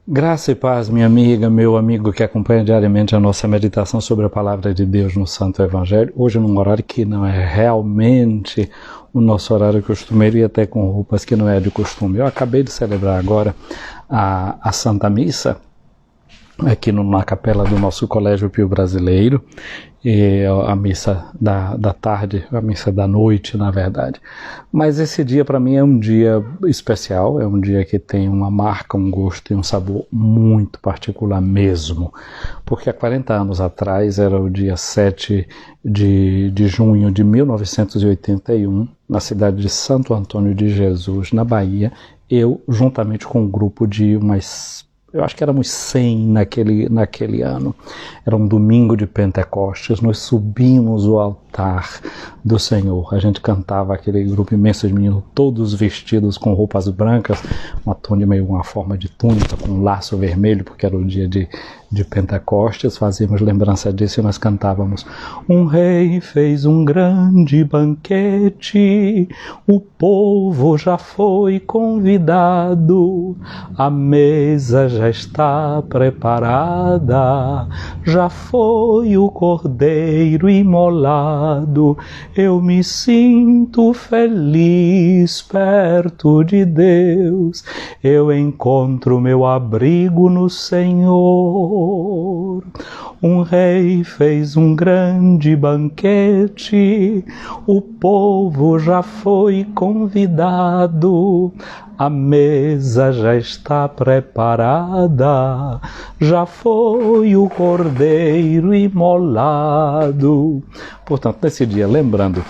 Graça e paz, minha amiga, meu amigo que acompanha diariamente a nossa meditação sobre a Palavra de Deus no Santo Evangelho. Hoje num horário que não é realmente o nosso horário costumeiro e até com roupas que não é de costume. Eu acabei de celebrar agora a Santa Missa aqui na capela do nosso Colégio Pio Brasileiro, e a missa da tarde, a missa da noite, na verdade. Mas esse dia para mim é um dia especial, é um dia que tem uma marca, um gosto e um sabor muito particular mesmo, porque há 40 anos atrás, era o dia 7 de junho de 1981, na cidade de Santo Antônio de Jesus, na Bahia, eu, juntamente com um grupo de eu acho que éramos 100 naquele ano. Era um domingo de Pentecostes, nós subimos o altar do Senhor. A gente cantava, aquele grupo imenso de meninos, todos vestidos com roupas brancas, uma forma de túnica, com um laço vermelho, porque era o dia de Pentecostes. Fazíamos lembrança disso e nós cantávamos: um rei fez um grande banquete, o povo já foi convidado, a mesa já está preparada, já foi o cordeiro imolado. Eu me sinto feliz perto de Deus, eu encontro meu abrigo no Senhor. Um rei fez um grande banquete, o povo já foi convidado, a mesa já está preparada, já foi o cordeiro imolado. Portanto, nesse dia, lembrando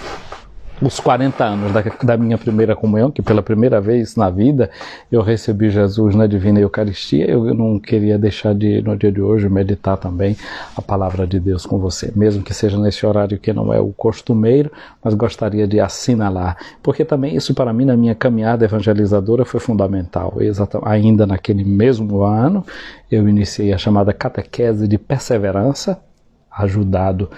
os 40 anos da minha primeira comunhão, que pela primeira vez na vida eu recebi Jesus na Divina Eucaristia, eu não queria deixar de, no dia de hoje, meditar também a Palavra de Deus com você, mesmo que seja nesse horário que não é o costumeiro, mas gostaria de assinalar, porque também isso para mim, na minha caminhada evangelizadora, foi fundamental. Ainda naquele mesmo ano, eu iniciei a chamada catequese de perseverança, ajudado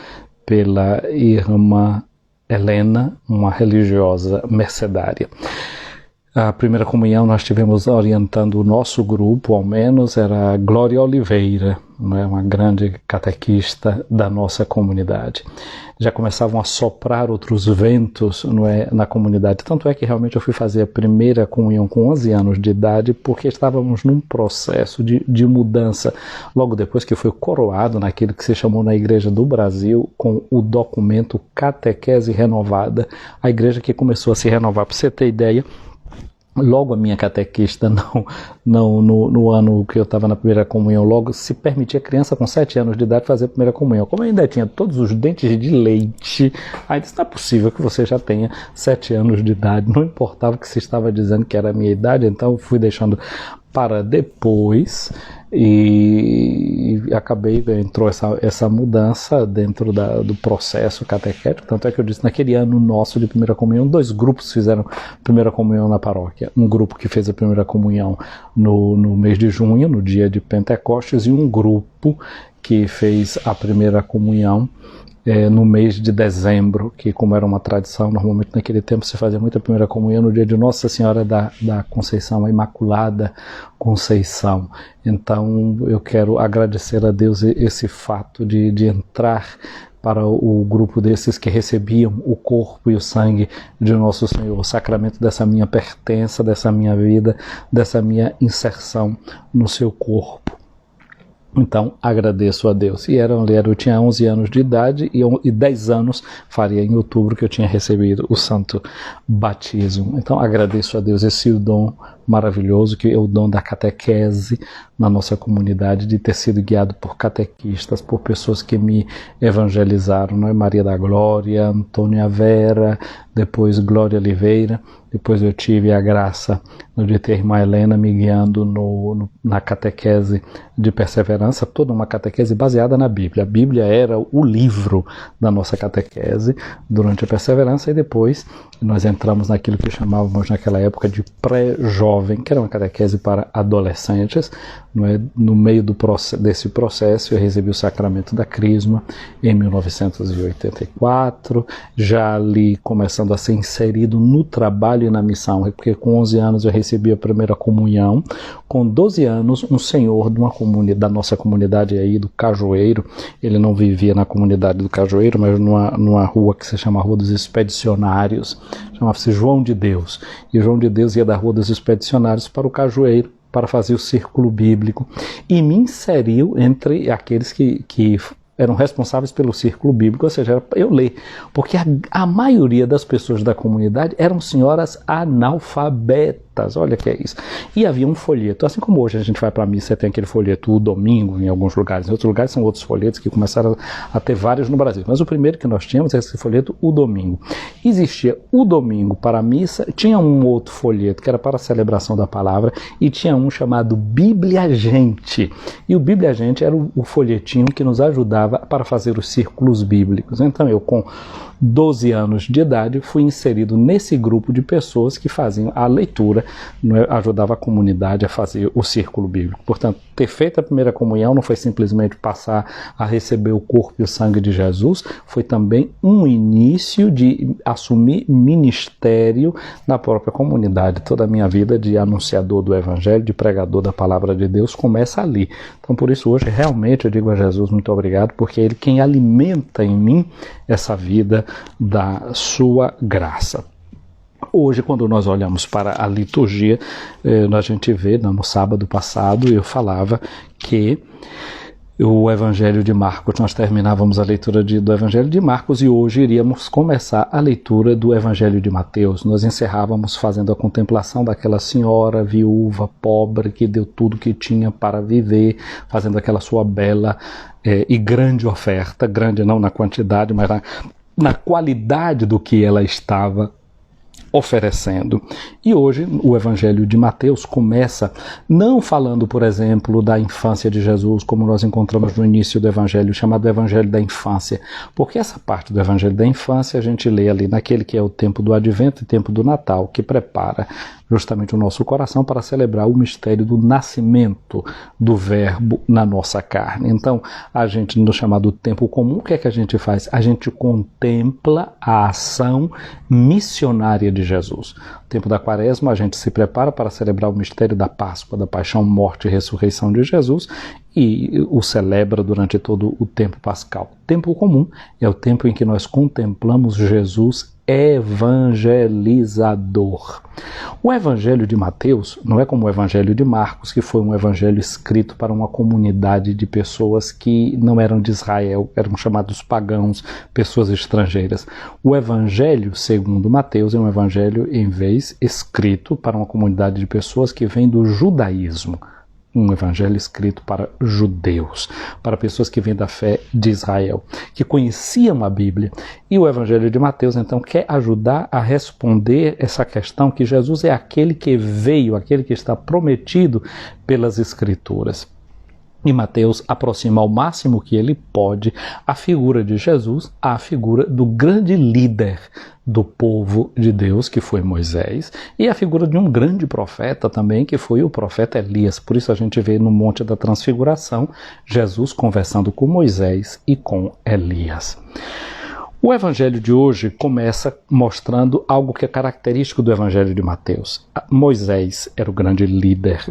pela irmã Helena, uma religiosa mercedária. A primeira comunhão nós tivemos orientando o nosso grupo, ao menos, era a Glória Oliveira, uma grande catequista da nossa comunidade. Já começavam a soprar outros ventos na comunidade, tanto é que realmente eu fui fazer a primeira comunhão com 11 anos de idade, porque estávamos num processo de mudança, logo depois que foi coroado naquilo que se chamou na Igreja do Brasil com o documento Catequese Renovada, a igreja que começou a se renovar. Para você ter ideia, logo a minha catequista, no ano que eu estava na primeira comunhão, logo se permitia a criança com 7 anos de idade fazer a primeira comunhão. Como eu ainda tinha todos os dentes de leite, aí disse: não é possível que você já tenha 7 anos de idade. Não importava que se estava dizendo que era a minha idade, então eu fui deixando para depois e entrou essa mudança dentro do processo catequético. Tanto é que eu disse, naquele ano nosso de primeira comunhão, 2 grupos fizeram primeira comunhão na paróquia. Um grupo que fez a primeira comunhão no mês de junho, no dia de Pentecostes, e um grupo que fez a primeira comunhão no mês de dezembro, que, como era uma tradição, normalmente naquele tempo se fazia muita primeira comunhão no dia de Nossa Senhora da Conceição, a Imaculada Conceição. Então eu quero agradecer a Deus esse fato de entrar para o grupo desses que recebiam o corpo e o sangue de Nosso Senhor, o sacramento dessa minha pertença, dessa minha vida, dessa minha inserção no seu corpo. Então, agradeço a Deus. Eu tinha 11 anos de idade e 10 anos faria em outubro que eu tinha recebido o santo batismo. Então, agradeço a Deus esse dom maravilhoso, que é o dom da catequese na nossa comunidade, de ter sido guiado por catequistas, por pessoas que me evangelizaram, Maria da Glória, Antônia Vera, depois Glória Oliveira. Depois eu tive a graça de ter a irmã Helena me guiando na catequese de perseverança, toda uma catequese baseada na Bíblia. A Bíblia era o livro da nossa catequese durante a perseverança, e depois nós entramos naquilo que chamávamos naquela época de pré-jovem, que era uma catequese para adolescentes. No meio desse processo eu recebi o sacramento da Crisma em 1984, já ali começando a ser inserido no trabalho ali na missão, porque com 11 anos eu recebi a primeira comunhão, com 12 anos um senhor de uma comunidade, da nossa comunidade aí do Cajueiro, ele não vivia na comunidade do Cajueiro, mas numa rua que se chama Rua dos Expedicionários, chamava-se João de Deus, e João de Deus ia da Rua dos Expedicionários para o Cajueiro, para fazer o círculo bíblico, e me inseriu entre aqueles que eram responsáveis pelo círculo bíblico, ou seja, eu ler, porque a maioria das pessoas da comunidade eram senhoras analfabetas, olha que é isso. E havia um folheto, assim como hoje a gente vai para a missa e tem aquele folheto o domingo em alguns lugares, em outros lugares são outros folhetos que começaram a ter vários no Brasil, mas o primeiro que nós tínhamos era esse folheto o domingo. Existia o domingo para a missa, tinha um outro folheto que era para a celebração da palavra e tinha um chamado Bíblia Gente, e o Bíblia Gente era o folhetinho que nos ajudava para fazer os círculos bíblicos. Então eu, com 12 anos de idade, fui inserido nesse grupo de pessoas que faziam a leitura, ajudava a comunidade a fazer o círculo bíblico. Portanto, ter feito a primeira comunhão não foi simplesmente passar a receber o corpo e o sangue de Jesus, foi também um início de assumir ministério na própria comunidade. Toda a minha vida de anunciador do Evangelho, de pregador da palavra de Deus, começa ali. Então, por isso, hoje, realmente, eu digo a Jesus muito obrigado, porque é Ele quem alimenta em mim essa vida da sua graça. Hoje, quando nós olhamos para a liturgia, a gente vê, no sábado passado, eu falava que o Evangelho de Marcos, nós terminávamos a leitura do Evangelho de Marcos e hoje iríamos começar a leitura do Evangelho de Mateus. Nós encerrávamos fazendo a contemplação daquela senhora viúva, pobre, que deu tudo que tinha para viver, fazendo aquela sua bela e grande oferta, grande não na quantidade, mas na qualidade do que ela estava oferecendo. E hoje o Evangelho de Mateus começa não falando, por exemplo, da infância de Jesus, como nós encontramos no início do Evangelho, chamado Evangelho da Infância, porque essa parte do Evangelho da Infância a gente lê ali naquele que é o tempo do Advento e tempo do Natal, que prepara justamente o nosso coração para celebrar o mistério do nascimento do Verbo na nossa carne. Então, a gente, no chamado tempo comum, o que é que a gente faz? A gente contempla a ação missionária de Jesus. No tempo da Quaresma, a gente se prepara para celebrar o mistério da Páscoa, da paixão, morte e ressurreição de Jesus, e o celebra durante todo o tempo pascal. Tempo comum é o tempo em que nós contemplamos Jesus evangelizador. O Evangelho de Mateus não é como o Evangelho de Marcos, que foi um evangelho escrito para uma comunidade de pessoas que não eram de Israel, eram chamados pagãos, pessoas estrangeiras. O Evangelho, segundo Mateus, é um evangelho, em vez, escrito para uma comunidade de pessoas que vem do judaísmo. Um evangelho escrito para judeus, para pessoas que vêm da fé de Israel, que conheciam a Bíblia. E o Evangelho de Mateus, então, quer ajudar a responder essa questão que Jesus é aquele que veio, aquele que está prometido pelas Escrituras. E Mateus aproxima ao máximo que ele pode a figura de Jesus à figura do grande líder do povo de Deus, que foi Moisés, e a figura de um grande profeta também, que foi o profeta Elias. Por isso a gente vê no Monte da Transfiguração Jesus conversando com Moisés e com Elias. O Evangelho de hoje começa mostrando algo que é característico do Evangelho de Mateus. Moisés era o grande líder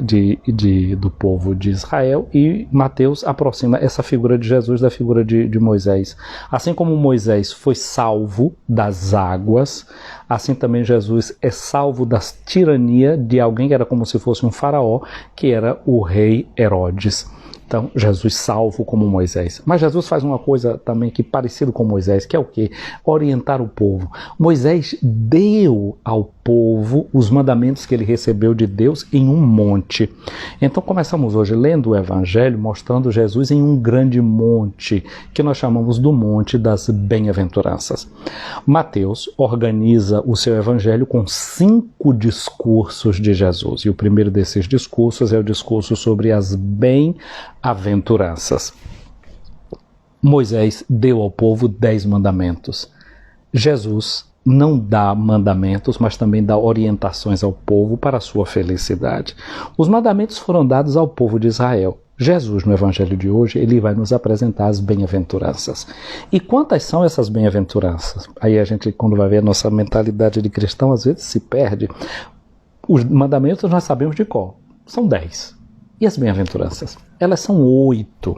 do povo de Israel e Mateus aproxima essa figura de Jesus da figura de Moisés. Assim como Moisés foi salvo das águas, assim também Jesus é salvo da tirania de alguém que era como se fosse um faraó, que era o rei Herodes. Então, Jesus salvo como Moisés. Mas Jesus faz uma coisa também que parecido com Moisés, que é o quê? Orientar o povo. Moisés deu ao povo os mandamentos que ele recebeu de Deus em um monte. Então, começamos hoje lendo o Evangelho, mostrando Jesus em um grande monte, que nós chamamos do Monte das Bem-aventuranças. Mateus organiza o seu Evangelho com 5 discursos de Jesus. E o primeiro desses discursos é o discurso sobre as bem-aventuranças. Moisés deu ao povo 10 mandamentos. Jesus não dá mandamentos, mas também dá orientações ao povo para a sua felicidade. Os mandamentos foram dados ao povo de Israel. Jesus, no Evangelho de hoje, ele vai nos apresentar as bem-aventuranças. E quantas são essas bem-aventuranças? Aí a gente, quando vai ver a nossa mentalidade de cristão, às vezes se perde. Os mandamentos nós sabemos de cor, são 10. E as bem-aventuranças? Elas são 8.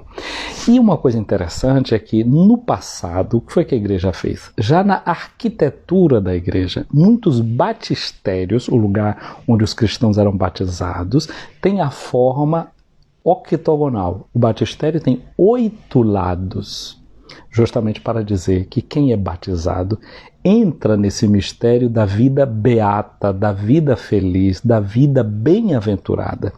E uma coisa interessante é que no passado, o que foi que a igreja fez? Já na arquitetura da igreja, muitos batistérios, o lugar onde os cristãos eram batizados, tem a forma octogonal. O batistério tem 8 lados, justamente para dizer que quem é batizado entra nesse mistério da vida beata, da vida feliz, da vida bem-aventurada.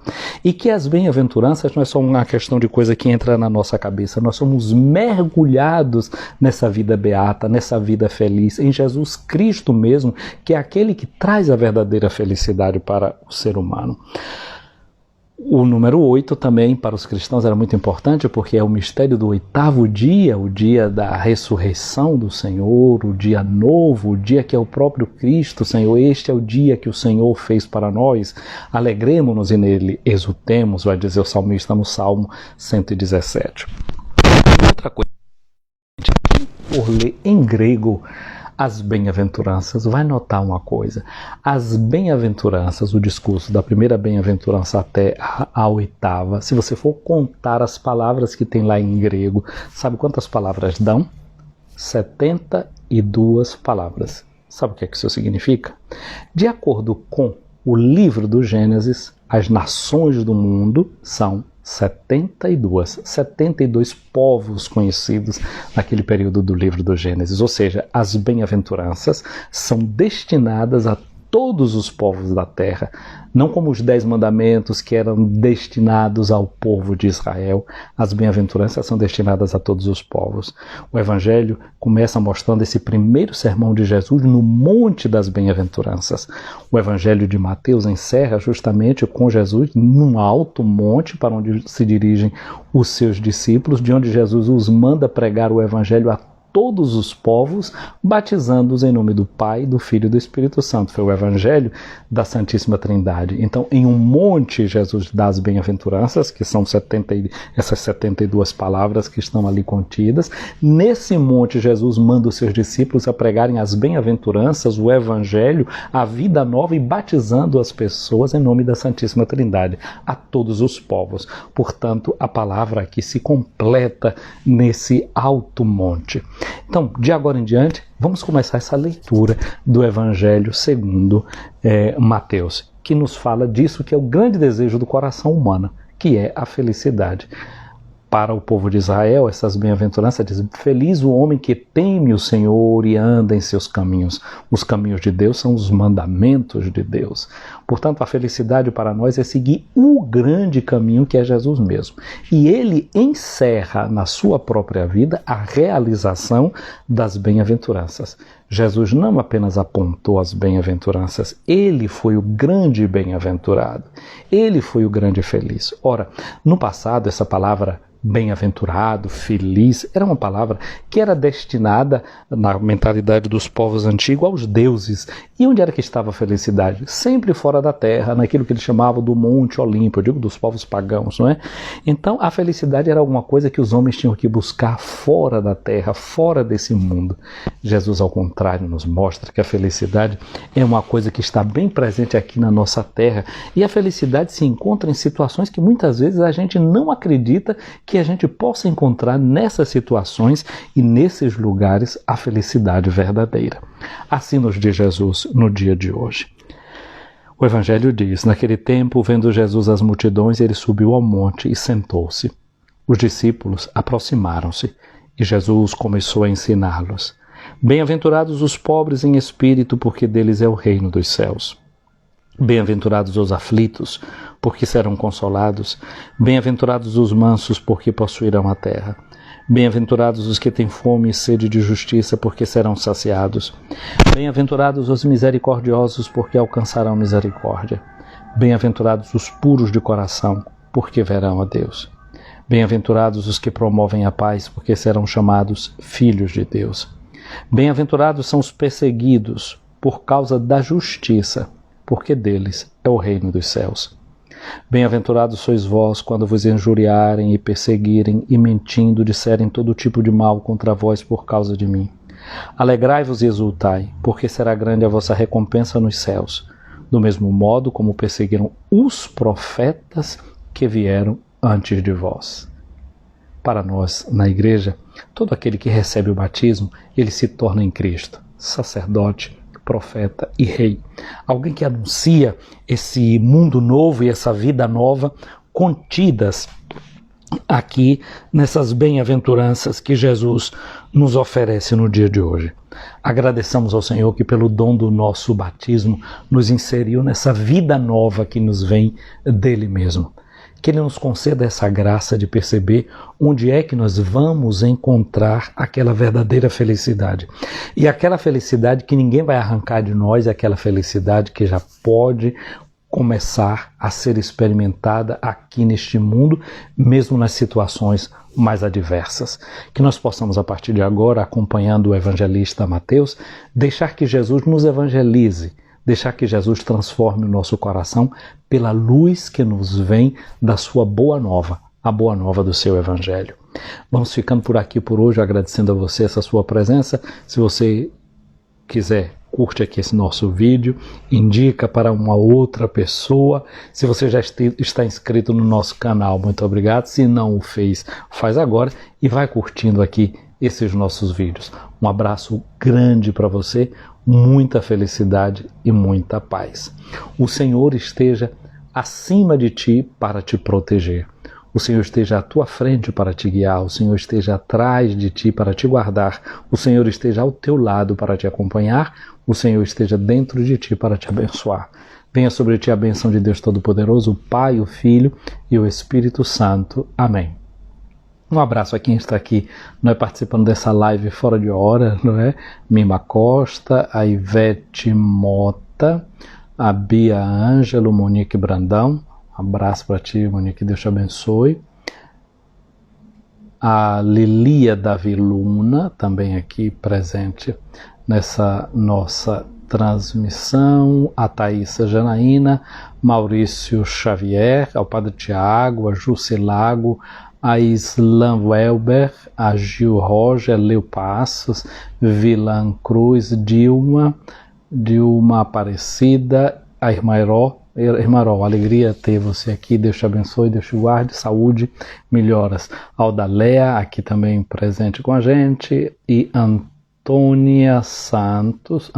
E que as bem-aventuranças não é só uma questão de coisa que entra na nossa cabeça, nós somos mergulhados nessa vida beata, nessa vida feliz, em Jesus Cristo mesmo, que é aquele que traz a verdadeira felicidade para o ser humano. O número 8 também para os cristãos era muito importante porque é o mistério do 8º dia, o dia da ressurreição do Senhor, o dia novo, o dia que é o próprio Cristo, Senhor. Este é o dia que o Senhor fez para nós. Alegremo-nos e nele exultemos, vai dizer o salmista no Salmo 117. Outra coisa, por ler em grego as bem-aventuranças, vai notar uma coisa. As bem-aventuranças, o discurso da primeira bem-aventurança até a 8ª, se você for contar as palavras que tem lá em grego, sabe quantas palavras dão? 72 palavras. Sabe o que isso significa? De acordo com o livro do Gênesis, as nações do mundo são 72 povos conhecidos naquele período do livro do Gênesis, ou seja, as bem-aventuranças são destinadas a todos os povos da terra, não como os 10 mandamentos que eram destinados ao povo de Israel. As bem-aventuranças são destinadas a todos os povos. O Evangelho começa mostrando esse primeiro sermão de Jesus no Monte das Bem-aventuranças. O Evangelho de Mateus encerra justamente com Jesus num alto monte para onde se dirigem os seus discípulos, de onde Jesus os manda pregar o Evangelho a todos os povos, batizando-os em nome do Pai, do Filho e do Espírito Santo. Foi o Evangelho da Santíssima Trindade. Então, em um monte, Jesus dá as bem-aventuranças, que são essas 72 palavras que estão ali contidas. Nesse monte, Jesus manda os seus discípulos a pregarem as bem-aventuranças, o Evangelho, a vida nova, e batizando as pessoas em nome da Santíssima Trindade, a todos os povos. Portanto, a palavra aqui se completa nesse alto monte. Então, de agora em diante, vamos começar essa leitura do Evangelho segundo Mateus, que nos fala disso que é o grande desejo do coração humano, que é a felicidade. Para o povo de Israel, essas bem-aventuranças dizem: feliz o homem que teme o Senhor e anda em seus caminhos. Os caminhos de Deus são os mandamentos de Deus. Portanto, a felicidade para nós é seguir o grande caminho que é Jesus mesmo. E ele encerra na sua própria vida a realização das bem-aventuranças. Jesus não apenas apontou as bem-aventuranças, ele foi o grande bem-aventurado. Ele foi o grande feliz. Ora, no passado, essa palavra bem-aventurado, feliz, era uma palavra que era destinada, na mentalidade dos povos antigos, aos deuses. E onde era que estava a felicidade? Sempre fora da terra, naquilo que eles chamavam do Monte Olimpo, eu digo dos povos pagãos, não é? Então a felicidade era alguma coisa que os homens tinham que buscar fora da terra, fora desse mundo. Jesus, ao contrário, nos mostra que a felicidade é uma coisa que está bem presente aqui na nossa terra, e a felicidade se encontra em situações que muitas vezes a gente não acredita que a gente possa encontrar nessas situações e nesses lugares a felicidade verdadeira. Assim nos diz Jesus no dia de hoje. O Evangelho diz: naquele tempo, vendo Jesus as multidões, ele subiu ao monte e sentou-se. Os discípulos aproximaram-se e Jesus começou a ensiná-los. Bem-aventurados os pobres em espírito, porque deles é o reino dos céus. Bem-aventurados os aflitos, porque serão consolados. Bem-aventurados os mansos, porque possuirão a terra. Bem-aventurados os que têm fome e sede de justiça, porque serão saciados. Bem-aventurados os misericordiosos, porque alcançarão misericórdia. Bem-aventurados os puros de coração, porque verão a Deus. Bem-aventurados os que promovem a paz, porque serão chamados filhos de Deus. Bem-aventurados são os perseguidos por causa da justiça, porque deles é o reino dos céus. Bem-aventurados sois vós quando vos injuriarem e perseguirem e mentindo disserem todo tipo de mal contra vós por causa de mim. Alegrai-vos e exultai, porque será grande a vossa recompensa nos céus, do mesmo modo como perseguiram os profetas que vieram antes de vós. Para nós, na igreja, todo aquele que recebe o batismo, ele se torna em Cristo, sacerdote, profeta e rei. Alguém que anuncia esse mundo novo e essa vida nova contidas aqui nessas bem-aventuranças que Jesus nos oferece no dia de hoje. Agradeçamos ao Senhor que pelo dom do nosso batismo nos inseriu nessa vida nova que nos vem dele mesmo. Que Ele nos conceda essa graça de perceber onde é que nós vamos encontrar aquela verdadeira felicidade. E aquela felicidade que ninguém vai arrancar de nós, aquela felicidade que já pode começar a ser experimentada aqui neste mundo, mesmo nas situações mais adversas. Que nós possamos, a partir de agora, acompanhando o evangelista Mateus, deixar que Jesus nos evangelize, deixar que Jesus transforme o nosso coração pela luz que nos vem da sua boa nova, a boa nova do seu evangelho. Vamos ficando por aqui por hoje, agradecendo a você essa sua presença. Se você quiser, curte aqui esse nosso vídeo, indica para uma outra pessoa. Se você já está inscrito no nosso canal, muito obrigado. Se não o fez, faz agora e vai curtindo aqui esses nossos vídeos. Um abraço grande para você, muita felicidade e muita paz. O Senhor esteja acima de ti para te proteger. O Senhor esteja à tua frente para te guiar, o Senhor esteja atrás de ti para te guardar, o Senhor esteja ao teu lado para te acompanhar, o Senhor esteja dentro de ti para te abençoar. Venha sobre ti a bênção de Deus Todo-Poderoso, o Pai, o Filho e o Espírito Santo. Amém. Um abraço a quem está aqui, não é, participando dessa live fora de hora, não é? Mima Costa, a Ivete Mota, a Bia Ângelo, Monique Brandão. Um abraço para ti, Monique, Deus te abençoe. A Lilia Davi Luna, também aqui presente nessa nossa transmissão. A Thaísa Janaína, Maurício Xavier, ao Padre Tiago, a Jusce Lago, a Islam Welber, a Gil Roger, Leo Passos, Vilan Cruz, Dilma Aparecida, a Irmairó, alegria ter você aqui, Deus te abençoe, Deus te guarde, saúde, melhoras. Aldalea, aqui também presente com a gente, e Antônio Santos,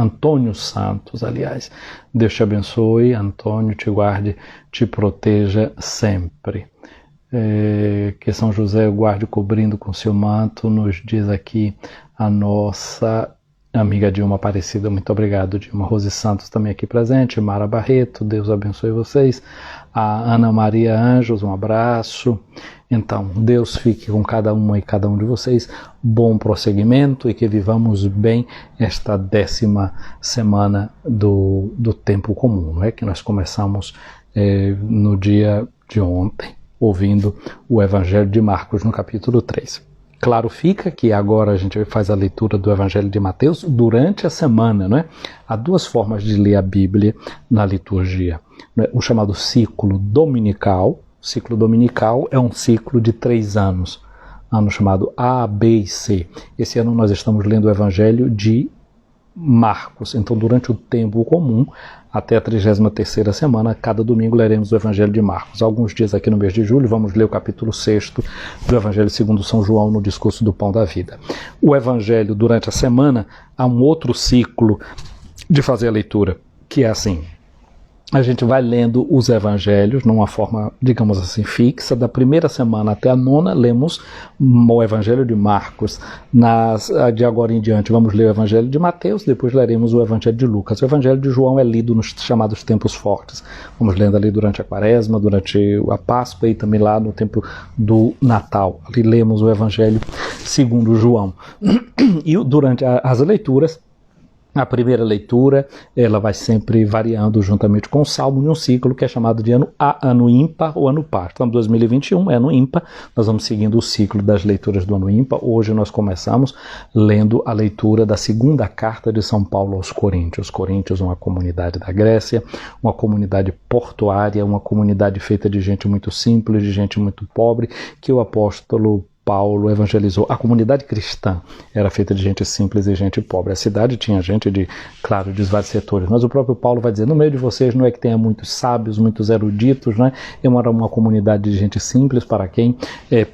aliás, Deus te abençoe, Antônio, te guarde, te proteja sempre. Que São José guarde cobrindo com seu manto, nos diz aqui a nossa amiga Dilma Aparecida. Muito obrigado, Dilma. Rose Santos também aqui presente, Mara Barreto, Deus abençoe vocês. A Ana Maria Anjos, um abraço. Então, Deus fique com cada uma e cada um de vocês, bom prosseguimento e que vivamos bem esta 10ª semana do tempo comum, não é? Que nós começamos no dia de ontem, ouvindo o Evangelho de Marcos no capítulo 3. Claro fica que agora a gente faz a leitura do Evangelho de Mateus durante a semana, não é? Há duas formas de ler a Bíblia na liturgia. Não é? O chamado ciclo dominical. O ciclo dominical é um ciclo de 3 anos. Ano chamado A, B e C. Esse ano nós estamos lendo o Evangelho de Marcos. Então, durante o tempo comum, até a 33ª semana, cada domingo leremos o Evangelho de Marcos. Alguns dias aqui no mês de julho vamos ler o capítulo 6º do Evangelho segundo São João no discurso do Pão da Vida. O Evangelho, durante a semana, há um outro ciclo de fazer a leitura, que é assim: a gente vai lendo os evangelhos numa forma, digamos assim, fixa. Da primeira semana até a 9ª, lemos o Evangelho de Marcos. De agora em diante, vamos ler o Evangelho de Mateus, depois leremos o Evangelho de Lucas. O Evangelho de João é lido nos chamados tempos fortes. Vamos lendo ali durante a Quaresma, durante a Páscoa e também lá no tempo do Natal. Ali lemos o Evangelho segundo João. E durante as leituras, A primeira leitura, ela vai sempre variando juntamente com o Salmo em um ciclo que é chamado de ano ímpar ou ano par. Então, 2021 é ano ímpar, nós vamos seguindo o ciclo das leituras do ano ímpar. Hoje nós começamos lendo a leitura da segunda carta de São Paulo aos Coríntios. Coríntios, uma comunidade da Grécia, uma comunidade portuária, uma comunidade feita de gente muito simples, de gente muito pobre, que o apóstolo Paulo evangelizou. A comunidade cristã era feita de gente simples e gente pobre. A cidade tinha gente de vários setores. Mas o próprio Paulo vai dizer, no meio de vocês não é que tenha muitos sábios, muitos eruditos, né? Era uma comunidade de gente simples para quem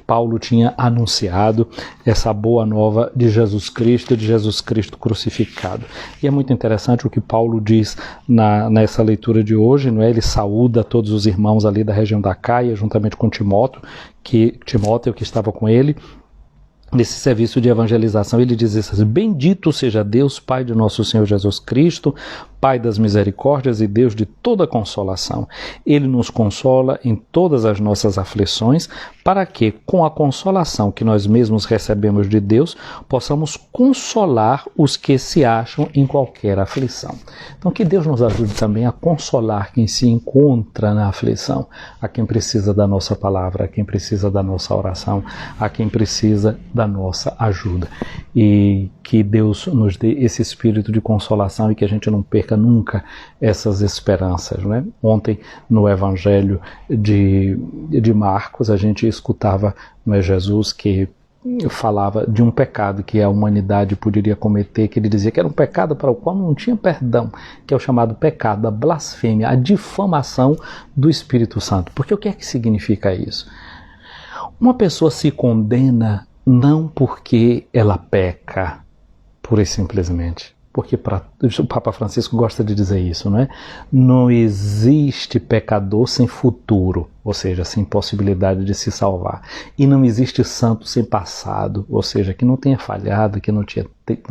Paulo tinha anunciado essa boa nova de Jesus Cristo crucificado. E é muito interessante o que Paulo diz nessa leitura de hoje, não é? Ele saúda todos os irmãos ali da região da Caia, juntamente com Timóteo, que estava com ele, nesse serviço de evangelização. Ele diz assim: bendito seja Deus, Pai de nosso Senhor Jesus Cristo, Pai das misericórdias e Deus de toda consolação. Ele nos consola em todas as nossas aflições, para que, com a consolação que nós mesmos recebemos de Deus, possamos consolar os que se acham em qualquer aflição. Então, que Deus nos ajude também a consolar quem se encontra na aflição, a quem precisa da nossa palavra, a quem precisa da nossa oração, a quem precisa da nossa ajuda. E que Deus nos dê esse espírito de consolação e que a gente não perca nunca essas esperanças, né? Ontem, no Evangelho de Marcos, a gente escutava, não é, Jesus que falava de um pecado que a humanidade poderia cometer, que ele dizia que era um pecado para o qual não tinha perdão, que é o chamado pecado da blasfêmia, a difamação do Espírito Santo. Porque o que é que significa isso? Uma pessoa se condena não porque ela peca, pura e simplesmente. Porque o Papa Francisco gosta de dizer isso, não é? Não existe pecador sem futuro, ou seja, sem possibilidade de se salvar. E não existe santo sem passado, ou seja, que não tenha falhado, que não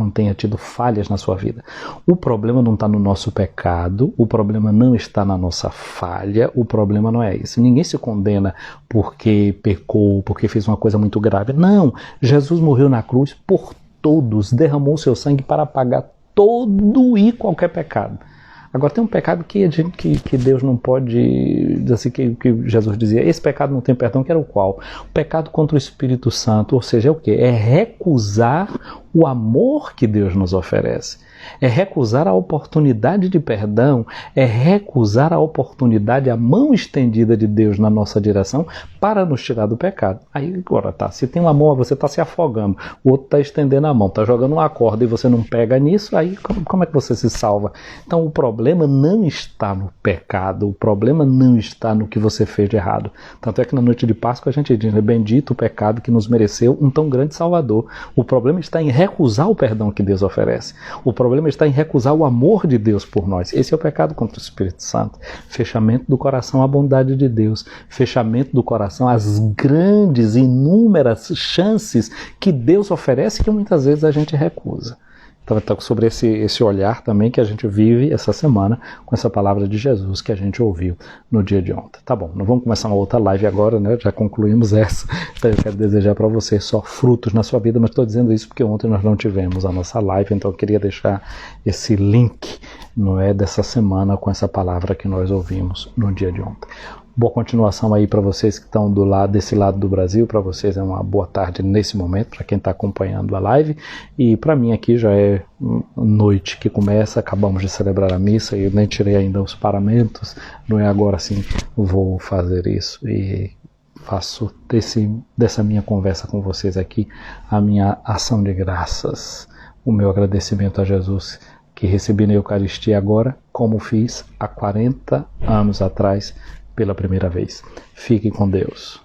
tenha tido falhas na sua vida. O problema não está no nosso pecado, o problema não está na nossa falha, o problema não é isso. Ninguém se condena porque pecou, porque fez uma coisa muito grave. Não, Jesus morreu na cruz por todos, derramou seu sangue para pagar todo e qualquer pecado. Agora tem um pecado que Deus não pode, assim, que Jesus dizia, esse pecado não tem perdão, que era o qual? O pecado contra o Espírito Santo, ou seja, é o quê? É recusar o amor que Deus nos oferece. É recusar a oportunidade de perdão, é recusar a oportunidade, a mão estendida de Deus na nossa direção para nos tirar do pecado. Aí agora se tem uma mão, você está se afogando, o outro está estendendo a mão, está jogando uma corda e você não pega nisso, aí como é que você se salva? Então o problema não está no pecado, o problema não está no que você fez de errado. Tanto é que na noite de Páscoa a gente diz, bendito o pecado que nos mereceu um tão grande Salvador. O problema está em recusar o perdão que Deus oferece. O problema está em recusar o amor de Deus por nós. Esse é o pecado contra o Espírito Santo. Fechamento do coração à bondade de Deus. Fechamento do coração às grandes, inúmeras chances que Deus oferece que muitas vezes a gente recusa. Então, sobre esse olhar também que a gente vive essa semana com essa palavra de Jesus que a gente ouviu no dia de ontem. Tá bom, não vamos começar uma outra live agora, né? Já concluímos essa. Então eu quero desejar para você só frutos na sua vida, mas estou dizendo isso porque ontem nós não tivemos a nossa live, então eu queria deixar esse link, não é, dessa semana com essa palavra que nós ouvimos no dia de ontem. Boa continuação aí para vocês que estão desse lado do Brasil. Para vocês é uma boa tarde nesse momento, para quem está acompanhando a live. E para mim aqui já é noite que começa, acabamos de celebrar a missa e eu nem tirei ainda os paramentos. Não é agora sim, vou fazer isso e faço dessa minha conversa com vocês aqui a minha ação de graças, o meu agradecimento a Jesus que recebi na Eucaristia agora, como fiz há 40 anos atrás, pela primeira vez. Fiquem com Deus.